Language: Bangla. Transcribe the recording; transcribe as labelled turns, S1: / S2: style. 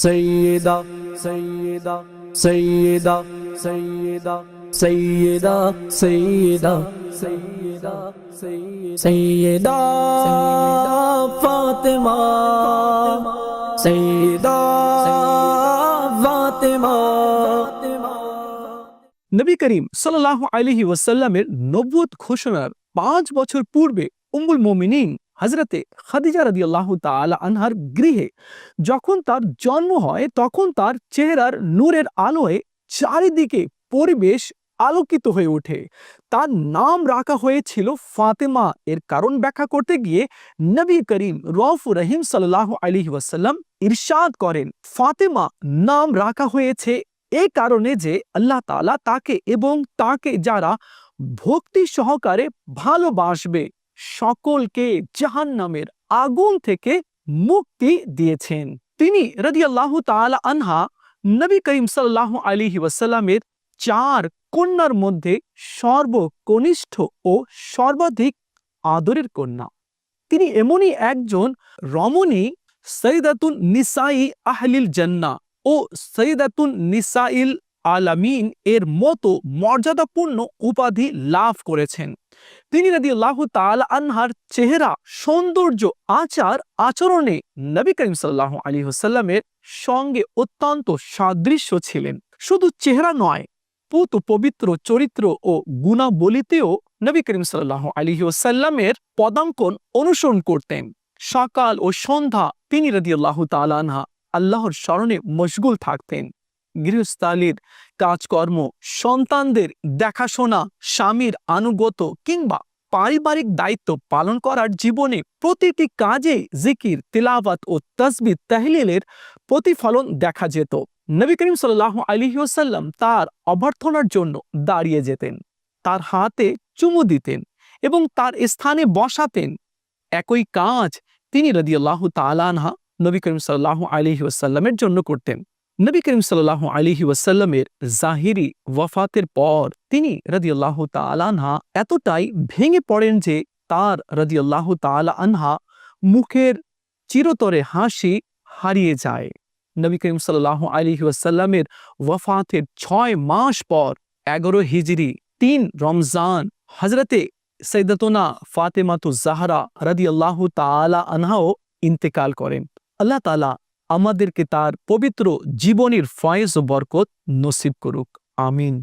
S1: সৈয়দা সৈয়দা সৈয়দা সৈয়দা সৈয়দা সৈয়দা সৈয়দা সৈয়দা ফাতেমা সৈয়দা ফাতেমা।
S2: নবী করিম সাল্লাল্লাহু আলাইহি ওয়াসাল্লামের নবুয়ত ঘোষণার 5 বছর পূর্বে উম্মুল মুমিনিন হযরতে খাদিজা রাদিয়াল্লাহু তাআলা আনহার গৃহে যখন তার জন্ম হয়, তখন তার চেহারার নূরের আলোয় চারিদিকে পরিবেশ আলোকিত হয়ে ওঠে। তার নাম রাখা হয়েছিল ফাতেমা। এর কারণ ব্যাখ্যা করতে গিয়ে নবী করিম রউফুর রহিম সাল্লাল্লাহু আলাইহি ওয়াসাল্লাম ইরশাদ করেন, ফাতেমা নাম রাখা হয়েছে এই কারণে যে আল্লাহ তাআলা তাকে এবং তাকে যারা ভক্তি সহকারে ভালোবাসবে সকলকে জাহান্নামের আগুন থেকে মুক্তি দিয়েছেন। তিনি রাদিয়াল্লাহু তাআলা আনহা নবী করিম সাল্লাল্লাহু আলাইহি ওয়াসাল্লামের 4 কন্যার মধ্যে সর্বকনিষ্ঠ ও সর্বাধিক আদরের কন্যা। তিনি এমনই একজন রমণী, সৈয়দাতুন নিসাই আহলিল জান্নাহ ও সৈয়দাতুন নিসাইল আলামিন এর মতো মর্যাদাপূর্ণ উপাধি লাভ করেছেন। তিনি রাদিয়াল্লাহু তাআলা আনহার চেহারা, সৌন্দর্য, আচার আচরণে নবী করিম সাল্লাল্লাহু আলাইহি ওয়াসাল্লামের সঙ্গে অত্যন্ত সাদৃশ্য ছিলেন। শুধু চেহারা নয়, পুত পবিত্র চরিত্র ও গুণাবলিতেও নবী করিম সাল্লাল্লাহু আলাইহি ওয়াসাল্লামের পদাঙ্কন অনুসরণ করতেন। সকাল ও সন্ধ্যা তিনি রাদিয়াল্লাহু তাআলা আনহা আল্লাহর স্মরণে মশগুল থাকতেন। গৃহস্থালীর কাজকর্ম, সন্তানদের দেখাশোনা, স্বামীর আনুগত্য কিংবা পারিবারিক দায়িত্ব পালন করার জীবনে প্রতিটি কাজে জিকির, তিলাওয়াত ও তাসবিহ তাহলিলের প্রতিফলন দেখা যেত। নবী করিম সাল্লাল্লাহু আলাইহি ওয়াসাল্লাম তার অভ্যর্থনার জন্য দাঁড়িয়ে যেতেন, তার হাতে চুমু দিতেন এবং তার স্থানে বসাতেন। একই কাজ তিনি রাদিয়াল্লাহু তাআলা আনহা নবী করিম সাল্লাল্লাহু আলাইহি ওয়াসাল্লামের জন্য করতেন। নবী করিম সাল্লাল্লাহু আলাইহি ওয়াসাল্লামের জাহিরি ওয়াফাতের পর তিনি রাদিয়াল্লাহু তাআলা আনহা এতটাই ভেঙে পড়েন যে তার রাদিয়াল্লাহু তাআলা আনহা মুখের চিরতরে হাসি হারিয়ে যায়। নবী করিম সাল্লাল্লাহু আলাইহি ওয়াসাল্লামের ওয়াফাতের 6 মাস পর 11 হিজরি 3 রমজান হযরতে সাইয়্যিদাতুনা ফাতেমাতুজ জাহরা রাদিয়াল্লাহু তাআলা আনহাও ইন্তেকাল করেন। আল্লাহ তাআলা আমাদেরকে তার পবিত্র জীবনের ফয়েজ ও বরকত নসিব করুক। আমিন।